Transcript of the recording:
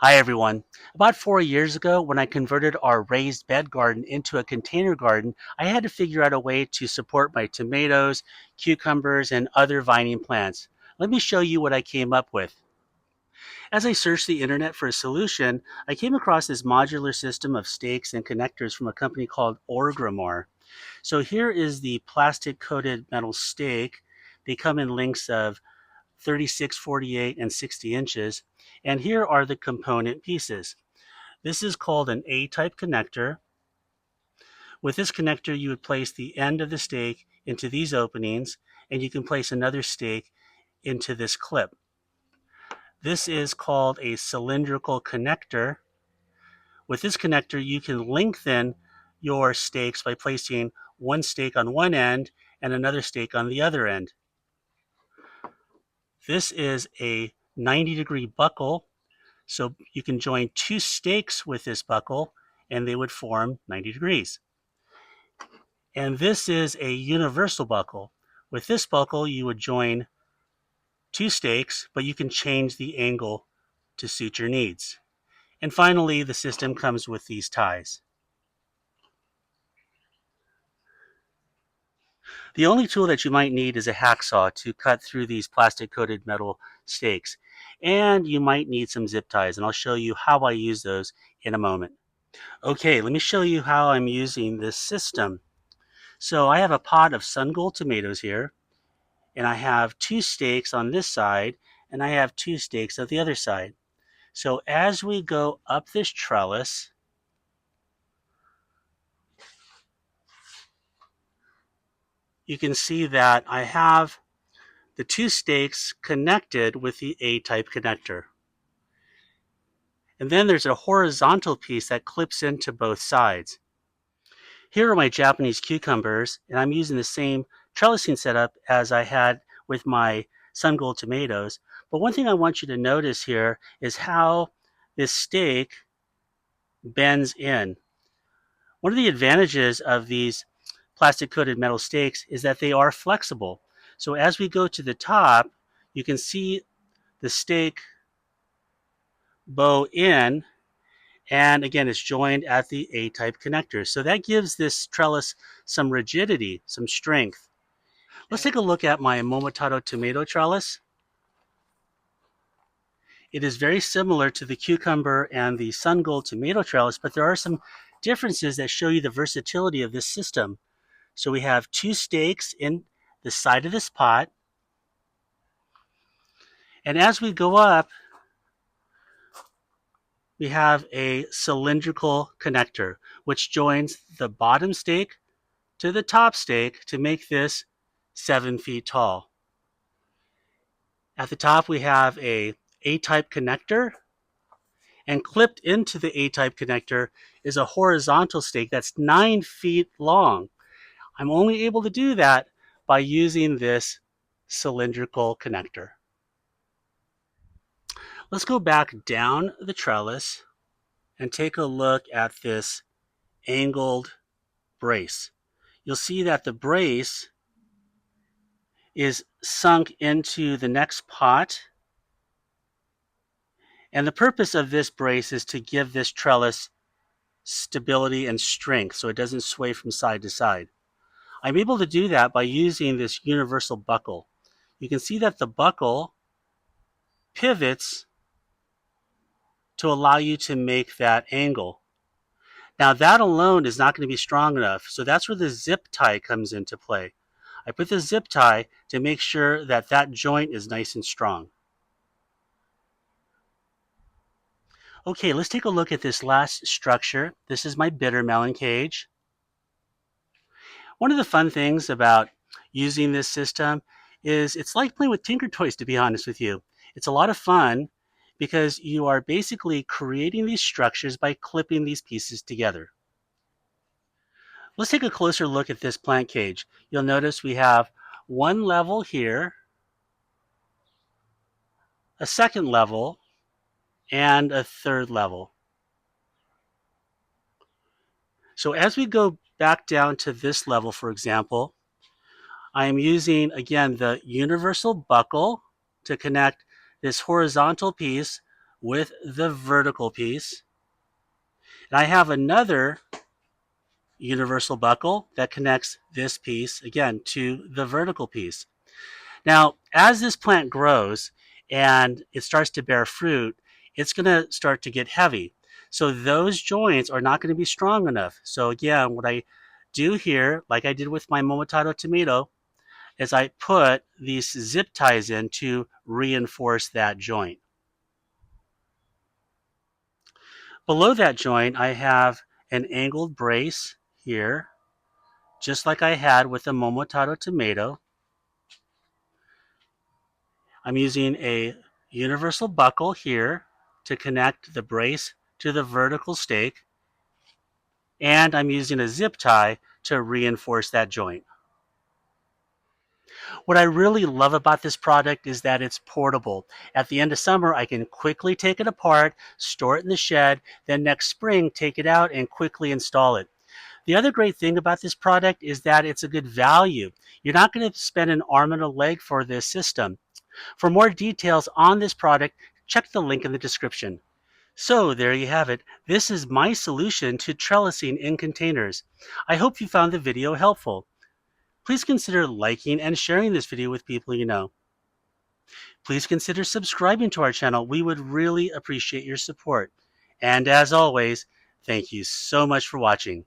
Hi everyone. About 4 years ago, when I converted our raised bed garden into a container garden, I had to figure out a way to support my tomatoes, cucumbers, and other vining plants. Let me show you what I came up with. As I searched the internet for a solution, I came across this modular system of stakes and connectors from a company called Orgrimmar. So here is the plastic coated metal stake. They come in lengths of 36, 48, and 60 inches. And here are the component pieces. This is called an A-type connector. With this connector, you would place the end of the stake into these openings, and you can place another stake into this clip. This is called a cylindrical connector. With this connector, you can lengthen your stakes by placing one stake on one end and another stake on the other end. This is a 90-degree buckle, so you can join two stakes with this buckle, and they would form 90 degrees. And this is a universal buckle. With this buckle, you would join two stakes, but you can change the angle to suit your needs. And finally, the system comes with these ties. The only tool that you might need is a hacksaw to cut through these plastic coated metal stakes. And you might need some zip ties, and I'll show you how I use those in a moment. Okay, let me show you how I'm using this system. So I have a pot of sun gold tomatoes here, and I have two stakes on this side, and I have two stakes on the other side. So as we go up this trellis, you can see that I have the two stakes connected with the A-type connector. And then there's a horizontal piece that clips into both sides. Here are my Japanese cucumbers, and I'm using the same trellising setup as I had with my sun gold tomatoes. But one thing I want you to notice here is how this stake bends in. One of the advantages of these plastic coated metal stakes is that they are flexible. So as we go to the top, you can see the stake bow in, and again, it's joined at the A-type connector. So that gives this trellis some rigidity, some strength. Let's take a look at my Momotaro tomato trellis. It is very similar to the cucumber and the sun gold tomato trellis, but there are some differences that show you the versatility of this system. So we have two stakes in the side of this pot, and as we go up, we have a cylindrical connector, which joins the bottom stake to the top stake to make this 7 feet tall. At the top, we have a A-type connector, and clipped into the A-type connector is a horizontal stake that's 9 feet long. I'm only able to do that by using this cylindrical connector. Let's go back down the trellis and take a look at this angled brace. You'll see that the brace is sunk into the next pot, and the purpose of this brace is to give this trellis stability and strength so it doesn't sway from side to side. I'm able to do that by using this universal buckle. You can see that the buckle pivots to allow you to make that angle. Now that alone is not going to be strong enough, so that's where the zip tie comes into play. I put the zip tie to make sure that that joint is nice and strong. Okay, let's take a look at this last structure. This is my bitter melon cage. One of the fun things about using this system is it's like playing with Tinker Toys, to be honest with you. It's a lot of fun because you are basically creating these structures by clipping these pieces together. Let's take a closer look at this plant cage. You'll notice we have one level here, a second level, and a third level. So as we go back down to this level, for example, I am using, again, the universal buckle to connect this horizontal piece with the vertical piece. And I have another universal buckle that connects this piece, again, to the vertical piece. Now, as this plant grows and it starts to bear fruit, it's going to start to get heavy. So those joints are not going to be strong enough. So again, what I do here, like I did with my Momotaro tomato, is I put these zip ties in to reinforce that joint. Below that joint, I have an angled brace here, just like I had with the Momotaro tomato. I'm using a universal buckle here to connect the brace to the vertical stake, and I'm using a zip tie to reinforce that joint. What I really love about this product is that it's portable. At the end of summer, I can quickly take it apart, store it in the shed, then next spring take it out and quickly install it. The other great thing about this product is that it's a good value. You're not going to spend an arm and a leg for this system. For more details on this product, check the link in the description. So there you have it. This is my solution to trellising in containers. I hope you found the video helpful. Please consider liking and sharing this video with people you know. Please consider subscribing to our channel. We would really appreciate your support. And as always, thank you so much for watching.